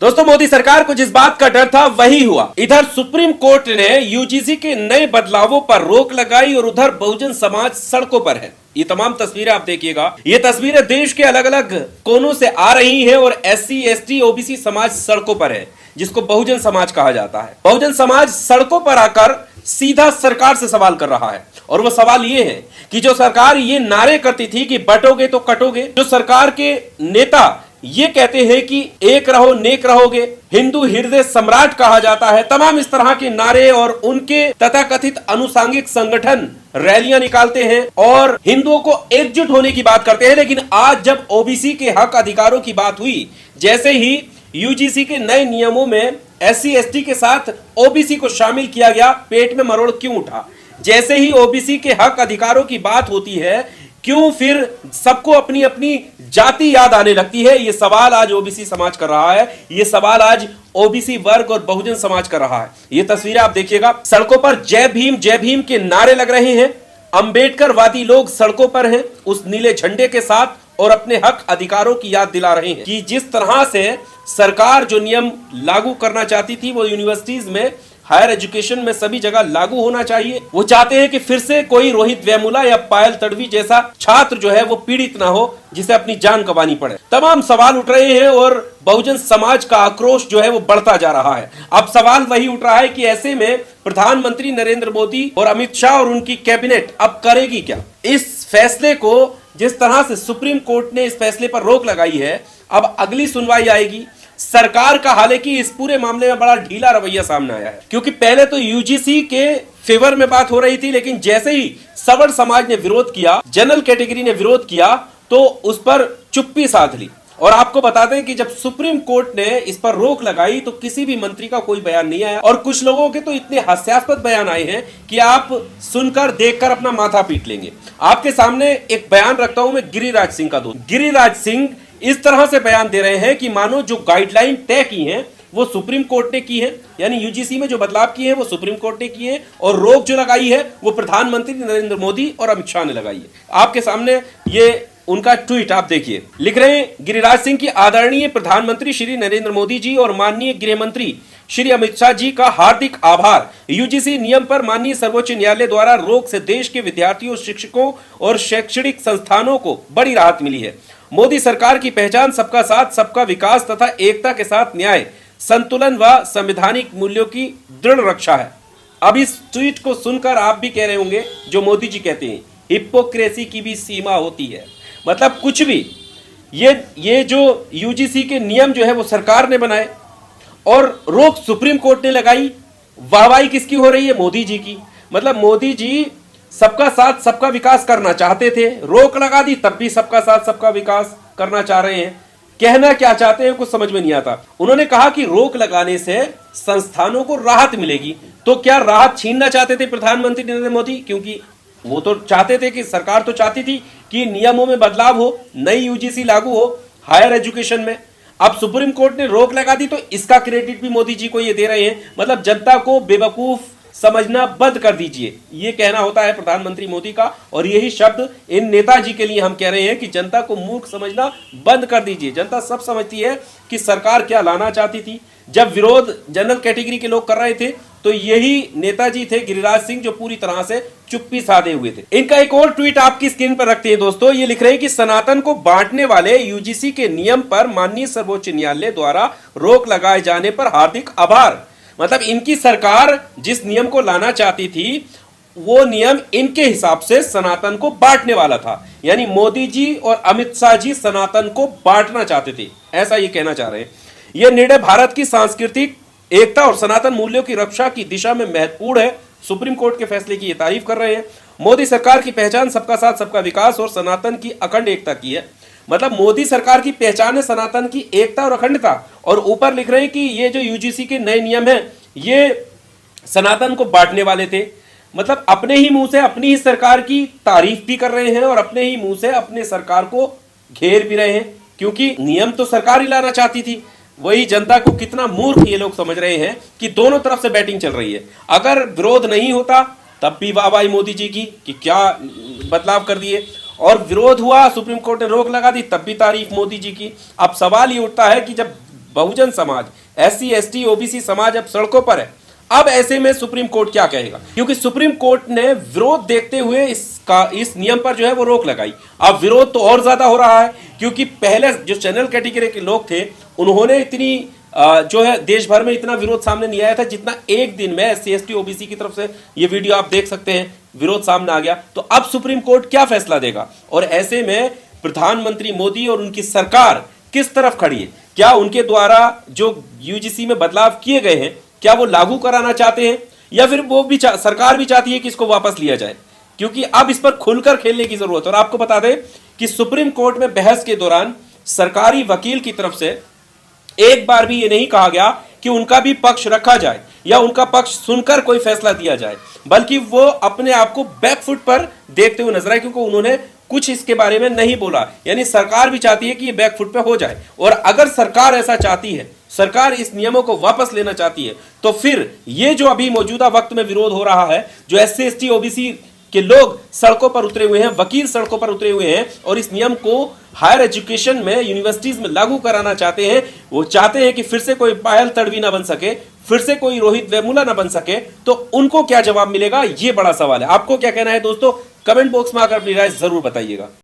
दोस्तों, मोदी सरकार को जिस बात का डर था वही हुआ। इधर सुप्रीम कोर्ट ने यूजीसी के नए बदलावों पर रोक लगाई और उधर बहुजन समाज सड़कों पर है। ये तमाम तस्वीरें आप देखिएगा। ये तस्वीरें देश के अलग अलग कोनों से आ रही हैं और एससी, एसटी, ओबीसी समाज सड़कों पर है, जिसको बहुजन समाज कहा जाता है। बहुजन समाज सड़कों पर आकर सीधा सरकार से सवाल कर रहा है और वो सवाल ये है कि जो सरकार ये नारे करती थी कि बटोगे तो कटोगे, जो सरकार के नेता ये कहते हैं कि एक रहो नेक रहोगे, हिंदू हृदय सम्राट कहा जाता है, तमाम इस तरह के नारे और उनके तथाकथित अनुसांगिक संगठन रैलियां निकालते हैं और हिंदुओं को एकजुट होने की बात करते हैं। लेकिन आज जब ओबीसी के हक अधिकारों की बात हुई, जैसे ही यूजीसी के नए नियमों में एससी, एसटी के साथ ओबीसी को शामिल किया गया, पेट में मरोड़ क्यों उठा। जैसे ही ओबीसी के हक अधिकारों की बात होती है, क्यों फिर सबको अपनी अपनी जाति याद आने लगती है। ये सवाल आज ओबीसी समाज कर रहा है, ये सवाल आज ओबीसी वर्ग और बहुजन समाज कर रहा है। ये तस्वीरें आप देखिएगा, सड़कों पर जय भीम के नारे लग रहे हैं। अंबेडकरवादी लोग सड़कों पर हैं उस नीले झंडे के साथ और अपने हक अधिकारों की याद दिला रहे हैं कि जिस तरह से सरकार जो नियम लागू करना चाहती थी वो यूनिवर्सिटीज में, हायर एजुकेशन में सभी जगह लागू होना चाहिए। वो चाहते हैं कि फिर से कोई रोहित वेमुला या पायल तड़वी जैसा छात्र जो है वो पीड़ित ना हो, जिसे अपनी जान गंवानी पड़े। तमाम सवाल उठ रहे हैं और बहुजन समाज का आक्रोश जो है वो बढ़ता जा रहा है। अब सवाल वही उठ रहा है कि ऐसे में प्रधानमंत्री नरेंद्र मोदी और अमित शाह और उनकी कैबिनेट अब करेगी क्या। इस फैसले को, जिस तरह से सुप्रीम कोर्ट ने इस फैसले पर रोक लगाई है, अब अगली सुनवाई आएगी। सरकार का हालांकि इस पूरे मामले में बड़ा ढीला रवैया सामने आया है, क्योंकि पहले तो यूजीसी के फेवर में बात हो रही थी, लेकिन जैसे ही सवर्ण समाज ने विरोध किया, जनरल कैटेगरी ने विरोध किया, तो उस पर चुप्पी साध ली। और आपको बता दें कि जब सुप्रीम कोर्ट ने इस पर रोक लगाई तो किसी भी मंत्री का कोई बयान नहीं आया और कुछ लोगों के तो इतने हास्यास्पद बयान आए हैं कि आप सुनकर देखकर अपना माथा पीट लेंगे। आपके सामने एक बयान रखता हूं मैं गिरिराज सिंह का। गिरिराज सिंह इस तरह से बयान दे रहे हैं कि मानो जो गाइडलाइन तय की हैं वो सुप्रीम कोर्ट ने की है, यानी यूजीसी में जो बदलाव किए हैं वो सुप्रीम कोर्ट ने किए हैं, और रोक जो लगाई है वो प्रधानमंत्री नरेंद्र मोदी और अमित शाह ने लगाई है। आपके सामने ये उनका ट्वीट आप देखिए। लिख रहे हैं गिरिराज सिंह की आदरणीय प्रधानमंत्री श्री नरेंद्र मोदी जी और माननीय गृह मंत्री श्री अमित शाह जी का हार्दिक आभार। यूजीसी नियम पर माननीय सर्वोच्च न्यायालय द्वारा रोक से देश के विद्यार्थियों, शिक्षकों और शैक्षणिक संस्थानों को बड़ी राहत मिली है। मोदी सरकार की पहचान सबका साथ, सबका विकास तथा एकता के साथ न्याय, संतुलन व संवैधानिक मूल्यों की दृढ़ रक्षा है। अब इस ट्वीट को सुनकर आप भी कह रहे होंगे जो मोदी जी कहते हैं, हिपोक्रेसी की भी सीमा होती है। मतलब कुछ भी, ये जो यूजीसी के नियम जो है वो सरकार ने बनाए और रोक सुप्रीम कोर्ट ने लगाई। वाहवाही किसकी हो रही है? मोदी जी की। मतलब मोदी जी सबका साथ सबका विकास करना चाहते थे, रोक लगा दी, तब भी सबका साथ सबका विकास करना चाह रहे हैं। कहना क्या चाहते हैं कुछ समझ में नहीं आता। उन्होंने कहा कि रोक लगाने से संस्थानों को राहत मिलेगी। तो क्या राहत छीनना चाहते थे प्रधानमंत्री नरेंद्र मोदी? क्योंकि वो तो चाहते थे कि, सरकार तो चाहती थी कि नियमों में बदलाव हो, नई यूजीसी लागू हो हायर एजुकेशन में। अब सुप्रीम कोर्ट ने रोक लगा दी तो इसका क्रेडिट भी मोदी जी को ये दे रहे हैं। मतलब जनता को बेवकूफ समझना बंद कर दीजिए, ये कहना होता है प्रधानमंत्री मोदी का। और यही शब्द इन नेताजी के लिए हम कह रहे हैं कि जनता को मूर्ख समझना बंद कर दीजिए। जनता सब समझती है कि सरकार क्या लाना चाहती थी। जब विरोध जनरल कैटेगरी के लोग कर रहे थे तो यही नेताजी थे गिरिराज सिंह जो पूरी तरह से चुप्पी साधे हुए थे। इनका एक और ट्वीट आपकी स्क्रीन पर रखते हैं दोस्तों। ये लिख रहे हैं कि सनातन को बांटने वाले यूजीसी के नियम पर माननीय सर्वोच्च न्यायालय द्वारा रोक लगाए जाने पर हार्दिक आभार। मतलब इनकी सरकार जिस नियम को लाना चाहती थी वो नियम इनके हिसाब से सनातन को बांटने वाला था, यानी मोदी जी और अमित शाह जी सनातन को बांटना चाहते थे, ऐसा ये कहना चाह रहे हैं। यह निर्णय भारत की सांस्कृतिक एकता और सनातन मूल्यों की रक्षा की दिशा में महत्वपूर्ण है। सुप्रीम कोर्ट के फैसले की ये तारीफ कर रहे हैं। मोदी सरकार की पहचान सबका साथ सबका विकास और सनातन की अखंड एकता की है। मतलब मोदी सरकार की पहचान है सनातन की एकता और अखंडता। और ऊपर लिख रहे हैं कि ये जो यूजीसी के नए नियम हैं ये सनातन को बांटने वाले थे। मतलब अपने ही मुंह से अपनी ही सरकार की तारीफ भी कर रहे हैं और अपने ही मुंह से अपने सरकार को घेर भी रहे हैं, क्योंकि नियम तो सरकार ही लाना चाहती थी। वही जनता को कितना मूर्ख ये लोग समझ रहे हैं कि दोनों तरफ से बैटिंग चल रही है। अगर विरोध नहीं होता तब भी वाहवाही मोदी जी की कि क्या बदलाव कर दिए, और विरोध हुआ, सुप्रीम कोर्ट ने रोक लगा दी, तब भी तारीफ मोदी जी की। अब सवाल ये उठता है कि जब Bahujan Samaj, SC ST OBC समाज अब सड़कों पर है। अब ऐसे में सुप्रीम कोर्ट क्या कहेगा, क्योंकि सुप्रीम कोर्ट ने विरोध देखते हुए इस नियम पर जो है वो रोक लगाई। अब विरोध तो और ज्यादा हो रहा है, क्योंकि पहले जो जनरल कैटेगरी के लोग थे उन्होंने इतनी जो है देश भर में इतना विरोध सामने नहीं आया था जितना एक दिन में SC ST OBC की तरफ से, ये वीडियो आप देख सकते हैं, विरोध सामने आ गया। तो अब सुप्रीम कोर्ट क्या फैसला देगा, और ऐसे में प्रधानमंत्री मोदी और उनकी सरकार किस तरफ खड़ी है? क्या उनके द्वारा जो UGC में बदलाव किए गए हैं क्या वो लागू कराना चाहते हैं, या फिर वो भी सरकार भी चाहती है कि इसको वापस लिया जाए? क्योंकि अब इस पर खुलकर खेलने की जरूरत है। और आपको बता दें कि सुप्रीम कोर्ट में बहस के दौरान सरकारी वकील की तरफ से एक बार भी ये नहीं कहा गया कि उनका भी पक्ष रखा जाए या उनका पक्ष सुनकर कोई फैसला दिया जाए, बल्कि वो अपने आप को बैकफुट पर देखते हुए नजर आए, क्योंकि उन्होंने कुछ इसके बारे में नहीं बोला। यानी सरकार भी चाहती है कि ये बैकफुट पे हो जाए, और अगर सरकार ऐसा चाहती है, सरकार इस नियमों को वापस लेना चाहती है, तो फिर ये जो अभी मौजूदा वक्त में विरोध हो रहा है, जो SC ST OBC के लोग सड़कों पर उतरे हुए हैं, वकील सड़कों पर उतरे हुए हैं और इस नियम को हायर एजुकेशन में, यूनिवर्सिटीज में लागू कराना चाहते हैं, वो चाहते हैं कि फिर से कोई पायल तड़वी ना बन सके, फिर से कोई रोहित वेमुला ना बन सके, तो उनको क्या जवाब मिलेगा, ये बड़ा सवाल है। आपको क्या कहना है दोस्तों? कमेंट बॉक्स में आकर अपनी राय जरूर बताइएगा।